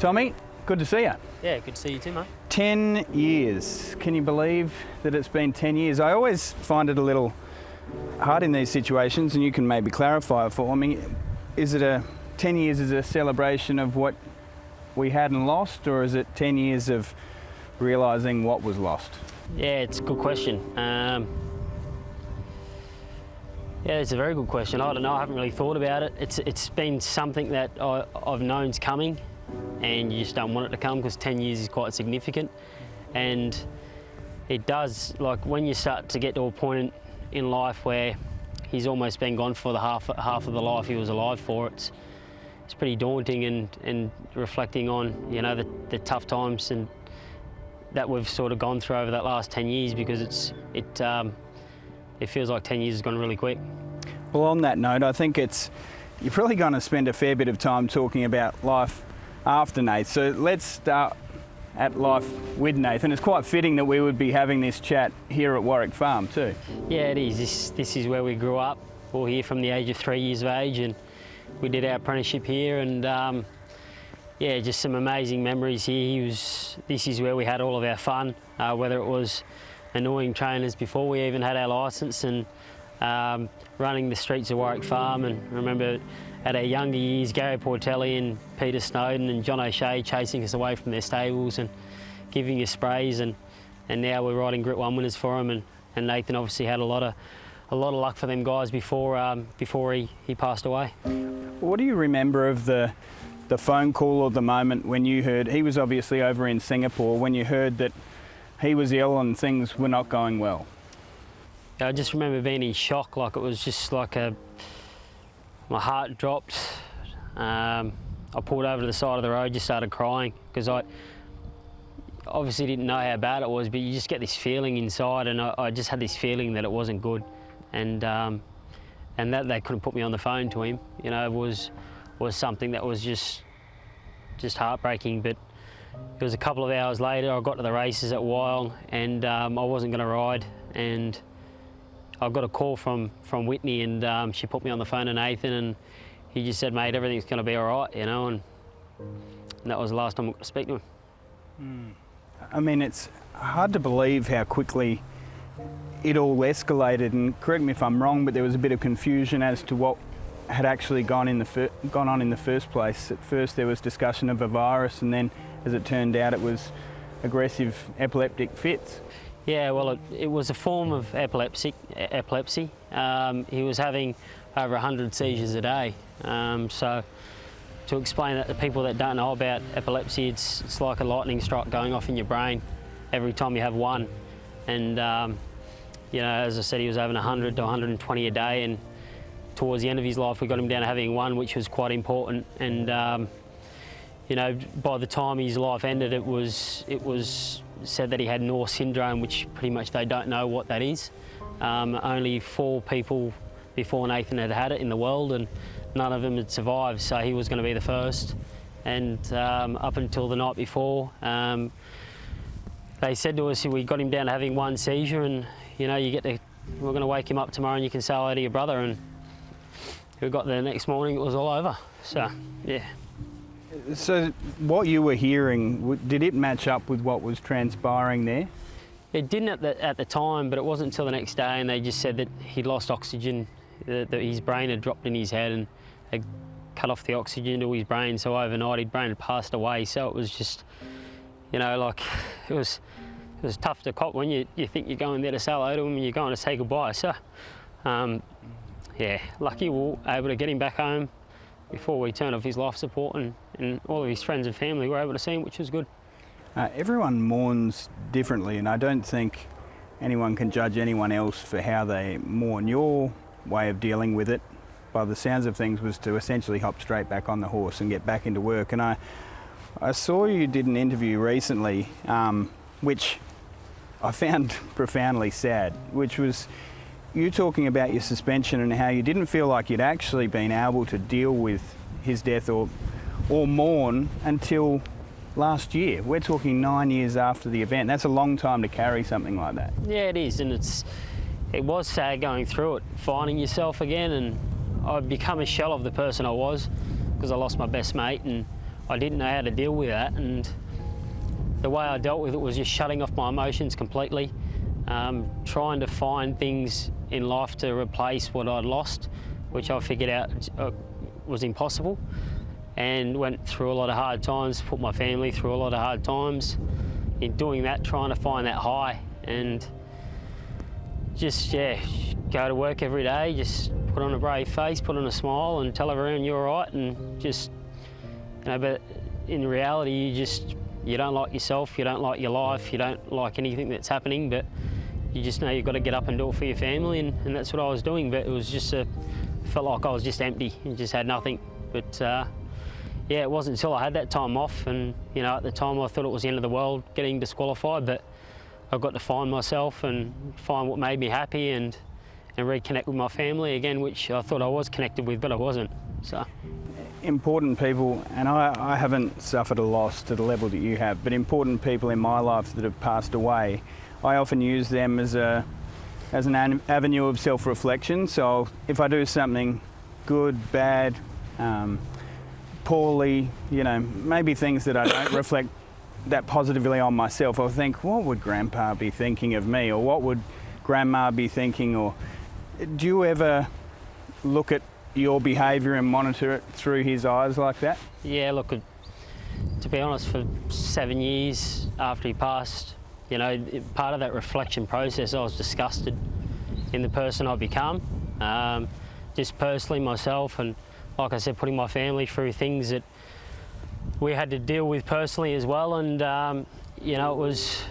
Tommy, good to see you. Yeah, good to see you too, mate. 10 years. Can you believe that it's been 10 years? I always find it a little hard in these situations, and you can maybe clarify it for me. Is it 10 years is a celebration of what we had and lost, or is it 10 years of realising what was lost? Yeah, it's a good question. Yeah, it's a very good question. I don't know, I haven't really thought about it. It's been something that I've known's coming, and you just don't want it to come because 10 years is quite significant. And it does, like when you start to get to a point in life where he's almost been gone for the half of the life he was alive for, it's pretty daunting, and reflecting on, you know, the tough times and that we've sort of gone through over that last 10 years, because it feels like 10 years has gone really quick. Well, on that note, I think you're probably going to spend a fair bit of time talking about life after Nath. So let's start at life with Nathan. It's quite fitting that we would be having this chat here at Warwick Farm too. Yeah, it is. This is where we grew up. We were here from the age of 3 years of age, and we did our apprenticeship here, and yeah, just some amazing memories here. This is where we had all of our fun, whether it was annoying trainers before we even had our licence, and running the streets of Warwick Farm. And I remember at our younger years, Gary Portelli and Peter Snowden and John O'Shea chasing us away from their stables and giving us sprays, and now we're riding Group 1 winners for them, and Nathan obviously had a lot of luck for them guys before he passed away. What do you remember of the phone call or the moment when you heard, he was obviously over in Singapore, when you heard that he was ill and things were not going well? I just remember being in shock. Like, it was just like my heart dropped. I pulled over to the side of the road, just started crying, because I obviously didn't know how bad it was, but you just get this feeling inside, and I just had this feeling that it wasn't good, and that they couldn't put me on the phone to him, you know, was something that was just heartbreaking. But it was a couple of hours later, I got to the races at Wyong, and I wasn't going to ride, and I got a call from Whitney, and she put me on the phone to Nathan, and he just said, mate, everything's going to be all right, you know, and that was the last time I got to speak to him. I mean, it's hard to believe how quickly it all escalated, and correct me if I'm wrong, but there was a bit of confusion as to what had actually gone on in the first place. At first there was discussion of a virus, and then as it turned out it was aggressive epileptic fits. Yeah, well, it was a form of epilepsy. He was having over 100 seizures a day. So to explain that to people that don't know about epilepsy, it's like a lightning strike going off in your brain every time you have one. And you know, as I said, he was having 100 to 120 a day, and towards the end of his life we got him down to having one, which was quite important. And you know, by the time his life ended, it was said that he had Norse syndrome, which pretty much they don't know what that is. Only 4 people before Nathan had it in the world, and none of them had survived, so he was going to be the first. And up until the night before, they said to us, we got him down to having 1 seizure, and you know, we're going to wake him up tomorrow and you can say hello to your brother. And we got there the next morning, it was all over. So yeah. So what you were hearing, did it match up with what was transpiring there? It didn't at the time, but it wasn't until the next day, and they just said that he'd lost oxygen, that his brain had dropped in his head and had cut off the oxygen to his brain, so overnight his brain had passed away. So it was just, you know, like, it was tough to cop when you think you're going there to say hello to him and you're going to say goodbye. So yeah, lucky we were able to get him back home before we turned off his life support, and all of his friends and family were able to see him, which was good. Everyone mourns differently, and I don't think anyone can judge anyone else for how they mourn. Your way of dealing with it, by the sounds of things, was to essentially hop straight back on the horse and get back into work. And I saw you did an interview recently, which I found profoundly sad, which was you talking about your suspension and how you didn't feel like you'd actually been able to deal with his death or mourn until last year. We're talking 9 years after the event. That's a long time to carry something like that. Yeah, it is, and it was sad going through it, finding yourself again, and I'd become a shell of the person I was, because I lost my best mate, and I didn't know how to deal with that, and the way I dealt with it was just shutting off my emotions completely, trying to find things in life to replace what I'd lost, which I figured out was impossible, and went through a lot of hard times, put my family through a lot of hard times. In doing that, trying to find that high, and just, go to work every day, just put on a brave face, put on a smile and tell everyone you're all right, and just, but in reality, you don't like yourself, you don't like your life, you don't like anything that's happening, but you just know you've got to get up and do it for your family, and that's what I was doing. But it was just felt like I was just empty and just had nothing. But it wasn't until I had that time off, and at the time I thought it was the end of the world getting disqualified, but I got to find myself and find what made me happy, and reconnect with my family again, which I thought I was connected with, but I wasn't. So important people, and I haven't suffered a loss to the level that you have, but important people in my life that have passed away, I often use them as an avenue of self-reflection. So if I do something good, bad, poorly, maybe things that I don't reflect that positively on myself, I'll think, what would Grandpa be thinking of me, or what would Grandma be thinking? Or do you ever look at your behaviour and monitor it through his eyes like that? Yeah, look, to be honest, for 7 years after he passed, part of that reflection process, I was disgusted in the person I'd become, just personally myself, and like I said, putting my family through things that we had to deal with personally as well, and it was.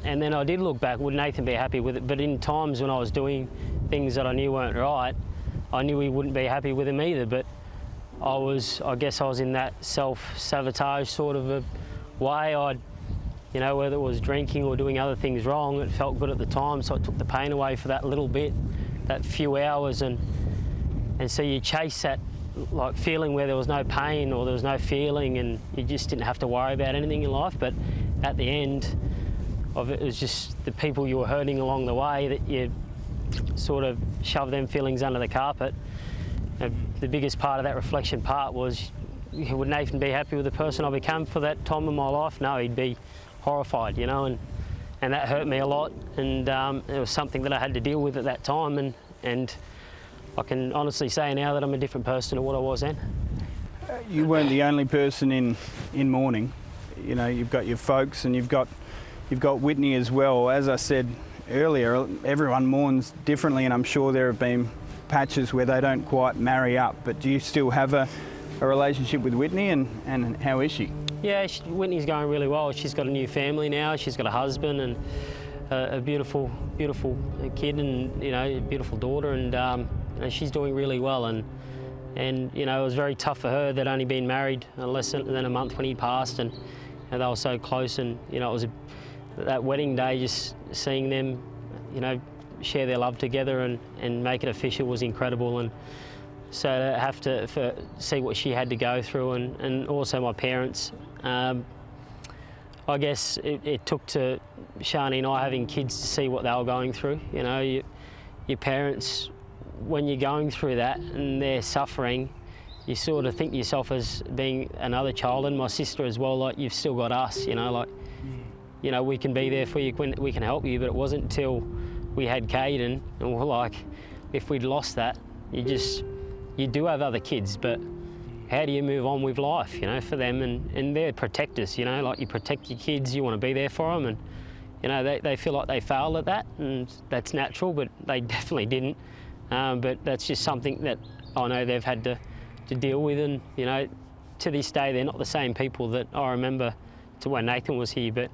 And then I did look back, would Nathan be happy with it? But in times when I was doing things that I knew weren't right, I knew he wouldn't be happy with them either. But I guess I was in that self-sabotage sort of a way. Whether it was drinking or doing other things wrong, it felt good at the time, so it took the pain away for that little bit, that few hours, and so you chase that like feeling where there was no pain or there was no feeling, and you just didn't have to worry about anything in life. But at the end of it, was just the people you were hurting along the way that you sort of shove them feelings under the carpet. And the biggest part of that reflection part was, would Nathan be happy with the person I became for that time in my life? No, he'd be horrified, and that hurt me a lot, and it was something that I had to deal with at that time, and I can honestly say now that I'm a different person to what I was then. You weren't the only person in mourning. You've got your folks, and you've got Whitney as well. As I said earlier, everyone mourns differently, and I'm sure there have been patches where they don't quite marry up. But do you still have a relationship with Whitney, and how is she? Yeah, Whitney's going really well. She's got a new family now. She's got a husband and a beautiful kid, and a beautiful daughter, and she's doing really well. And it was very tough for her. They'd only been married less than a month when he passed, and they were so close. And it was that wedding day, just seeing them, share their love together and make it official was incredible. And so to have to see what she had to go through, and also my parents. I guess it took to Shani and I having kids to see what they were going through. Your parents, when you're going through that and they're suffering, you sort of think to yourself as being another child, and my sister as well, like, you've still got us, we can be there for you, we can help you. But it wasn't until we had Caden, and we're like, if we'd lost that, you do have other kids, but how do you move on with life, for them? And they're protectors, like, you protect your kids, you want to be there for them, and they feel like they failed at that, and that's natural, but they definitely didn't. But that's just something that I know they've had to deal with, and to this day they're not the same people that I remember to when Nathan was here, but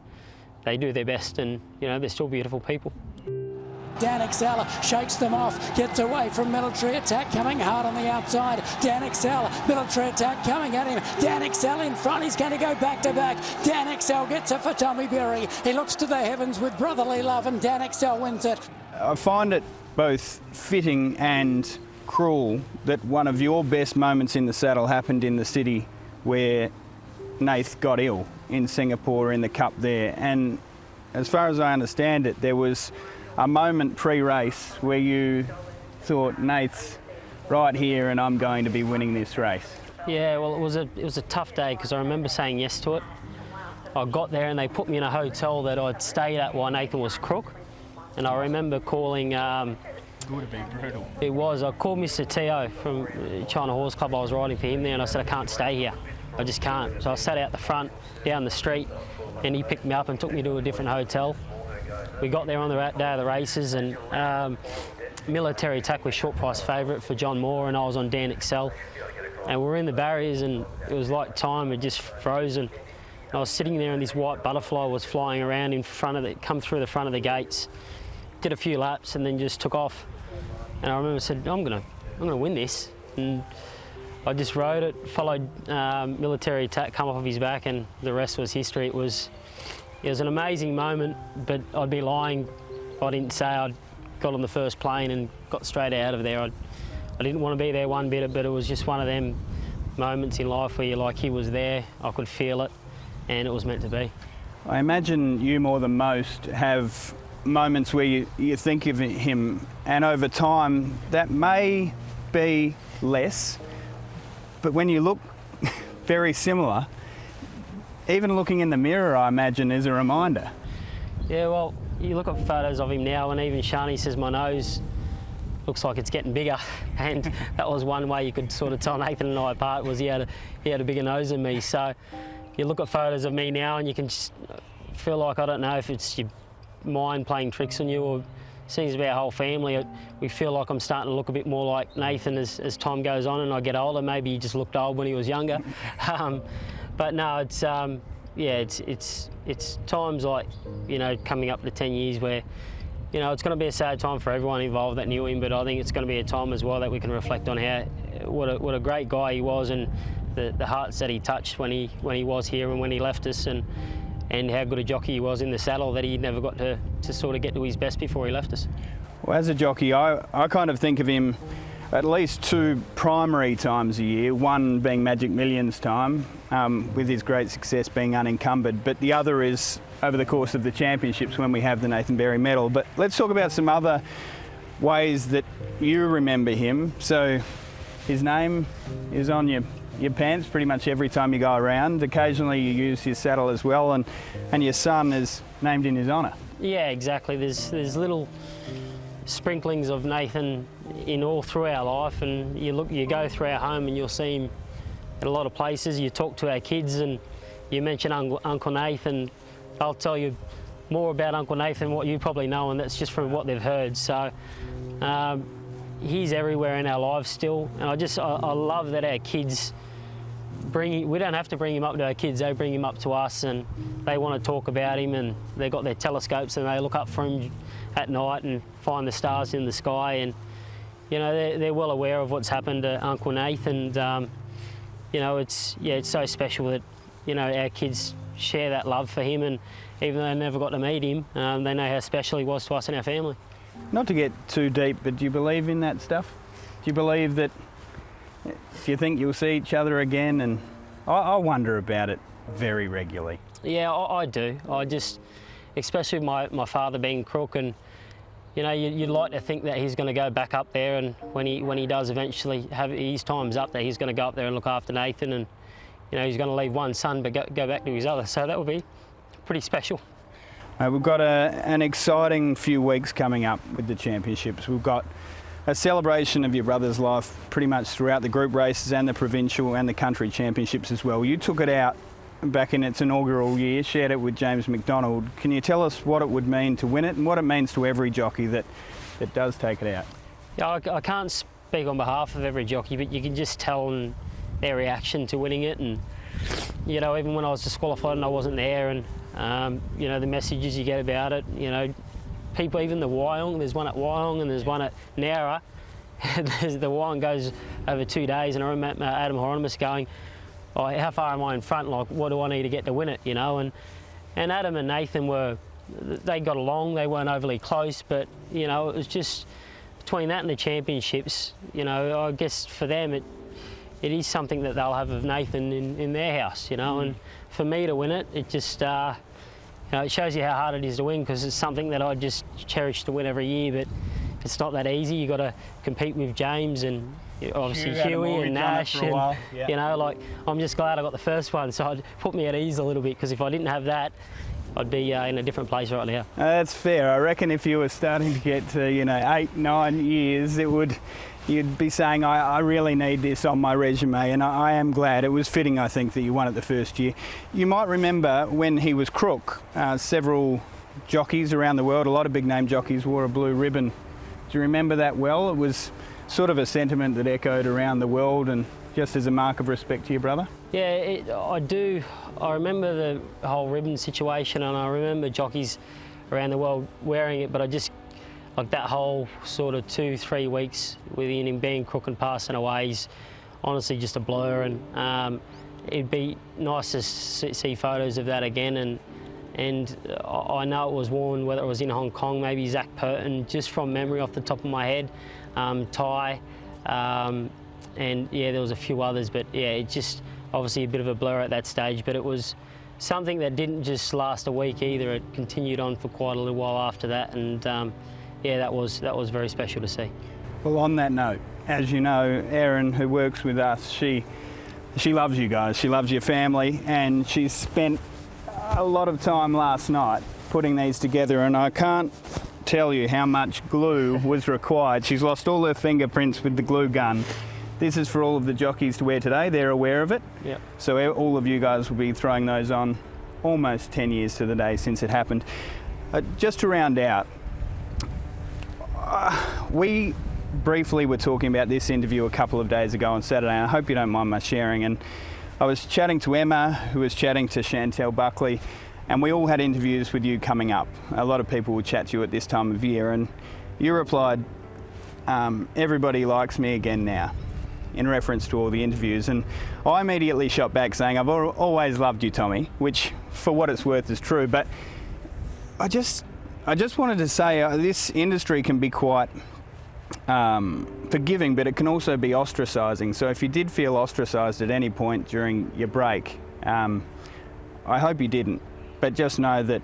they do their best, and they're still beautiful people. Dan Excel shakes them off, gets away from military attack, coming hard on the outside. Dan Excel, military attack coming at him. Dan Excel in front, he's going to go back to back. Dan Excel gets it for Tommy Berry. He looks to the heavens with brotherly love, and Dan Excel wins it. I find it both fitting and cruel that one of your best moments in the saddle happened in the city where Nath got ill in Singapore in the Cup there. And as far as I understand it, there was a moment pre-race where you thought, Nath's right here and I'm going to be winning this race. Yeah, well, it was a tough day because I remember saying yes to it. I got there and they put me in a hotel that I'd stayed at while Nathan was crook. And I remember calling... it would have been brutal. It was. I called Mr. Teo from China Horse Club. I was riding for him there and I said, I can't stay here. I just can't. So I sat out the front, down the street, and he picked me up and took me to a different hotel. We got there on the day of the races, and Military Attack was short price favourite for John Moore, and I was on Dan Excel. And we were in the barriers, and it was like time had just frozen. And I was sitting there, and this white butterfly was flying around in front of it, come through the front of the gates, did a few laps, and then just took off. And I remember I said, I'm gonna win this. And I just rode it, followed Military Attack, come off of his back, and the rest was history. It was an amazing moment, but I'd be lying if I didn't say I'd got on the first plane and got straight out of there. I didn't want to be there one bit, but it was just one of them moments in life where you're like, he was there, I could feel it, and it was meant to be. I imagine you more than most have moments where you think of him, and over time that may be less, but when you look very similar, even looking in the mirror, I imagine, is a reminder. Yeah, well, you look at photos of him now, and even Shani says my nose looks like it's getting bigger, and that was one way you could sort of tell Nathan and I apart, was he had a bigger nose than me. So you look at photos of me now and you can just feel like, I don't know if it's your mind playing tricks on you, or it seems to be our whole family. We feel like I'm starting to look a bit more like Nathan as time goes on and I get older. Maybe he just looked old when he was younger. But no, it's it's times like, coming up to 10 years where, it's going to be a sad time for everyone involved that knew him, but I think it's going to be a time as well that we can reflect on what a great guy he was, and the hearts that he touched when he was here and when he left us, and how good a jockey he was in the saddle, that he never got to sort of get to his best before he left us. Well, as a jockey, I kind of think of him at least two primary times a year, one being Magic Millions time, with his great success being unencumbered, but the other is over the course of the championships when we have the Nathan Berry medal. But let's talk about some other ways that you remember him. So his name is on your pants pretty much every time you go around. Occasionally you use his saddle as well, and your son is named in his honour. Yeah, exactly. There's little sprinklings of Nathan in all through our life, and you go through our home and you'll see him at a lot of places. You talk to our kids and you mention Uncle Nathan. I'll tell you more about Uncle Nathan than what you probably know, and that's just from what they've heard. So he's everywhere in our lives still, and I love that our kids we don't have to bring him up to our kids, they bring him up to us, and they want to talk about him, and they've got their telescopes and they look up for him at night and find the stars in the sky, and they're well aware of what's happened to Uncle Nathan, and it's so special that our kids share that love for him, and even though they never got to meet him, they know how special he was to us and our family. Not to get too deep, but do you believe in that stuff? Do you believe that? Do you think you'll see each other again? And I wonder about it very regularly. Yeah, I do. I just, especially with my father being crook, and you'd like to think that he's going to go back up there, and when he does eventually have his time's up, that he's going to go up there and look after Nathan, and he's going to leave one son but go back to his other. So that would be pretty special. We've got an exciting few weeks coming up with the championships. We've got a celebration of your brother's life pretty much throughout the group races and the provincial and the country championships as well. You took it out back in its inaugural year, shared it with James McDonald. Can you tell us what it would mean to win it and what it means to every jockey that does take it out? Yeah, I can't speak on behalf of every jockey, but you can just tell in their reaction to winning it, and even when I was disqualified and I wasn't there, and the messages you get about it, people, even the Wyong, there's one at Wyong and there's one at Nowra. The Wyong goes over 2 days, and I remember Adam Hieronymus going, oh, how far am I in front? Like, what do I need to get to win it? And Adam and Nathan they got along. They weren't overly close, but it was just between that and the championships. I guess for them it is something that they'll have of Nathan in their house. And for me to win it, it just it shows you how hard it is to win, because it's something that I just cherish to win every year, but it's not that easy. You've got to compete with James, and obviously Hugh had a Huey mortgage and on it Nash, for a and while, yeah. you know, like I'm just glad I got the first one, so it put me at ease a little bit, because if I didn't have that, I'd be in a different place right now. That's fair. I reckon if you were starting to get to 8, 9 years, you'd be saying, I really need this on my resume, and I am glad. It was fitting, I think, that you won it the first year. You might remember when he was crook, several jockeys around the world, a lot of big name jockeys wore a blue ribbon. Do you remember that well? It was sort of a sentiment that echoed around the world, and just as a mark of respect to your brother. Yeah, I do. I remember the whole ribbon situation, and I remember jockeys around the world wearing it, but I just, like that whole sort of 2-3 weeks with him being crook and passing away is honestly just a blur, and it'd be nice to see photos of that again, and I know it was worn, whether it was in Hong Kong, maybe Zach Purton, just from memory off the top of my head, Ty, and yeah, there was a few others, but yeah, it just obviously a bit of a blur at that stage, but it was something that didn't just last a week either. It continued on for quite a little while after that, and yeah, that was very special to see. Well, on that note, as you know, Erin, who works with us, she loves you guys. She loves your family, and she spent a lot of time last night putting these together, and I can't tell you how much glue was required. She's lost all her fingerprints with the glue gun. This is for all of the jockeys to wear today. They're aware of it. Yep. So all of you guys will be throwing those on almost 10 years to the day since it happened. Just to round out, we briefly were talking about this interview a couple of days ago on Saturday, and I hope you don't mind my sharing. And I was chatting to Emma, who was chatting to Chantel Buckley, and we all had interviews with you coming up. A lot of people will chat to you at this time of year, and you replied, everybody likes me again now, in reference to all the interviews. And I immediately shot back saying, I've always loved you, Tommy, which for what it's worth is true, but I just wanted to say this industry can be quite forgiving, but it can also be ostracising. So if you did feel ostracised at any point during your break, I hope you didn't, but just know that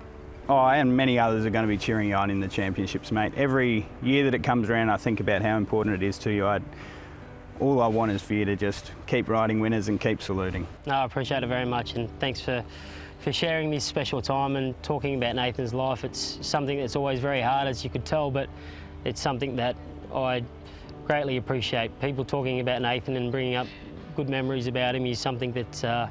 I and many others are going to be cheering you on in the championships, mate. Every year that it comes around, I think about how important it is to you. All I want is for you to just keep riding winners and keep saluting. No, I appreciate it very much, and thanks for sharing this special time and talking about Nathan's life. It's something that's always very hard, as you could tell, but it's something that I greatly appreciate. People talking about Nathan and bringing up good memories about him is something that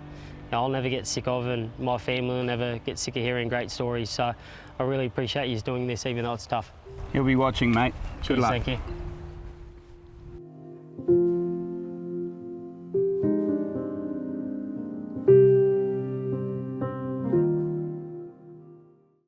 I'll never get sick of, and my family will never get sick of hearing great stories. So I really appreciate you doing this, even though it's tough. You'll be watching, mate. Good luck. Thank you.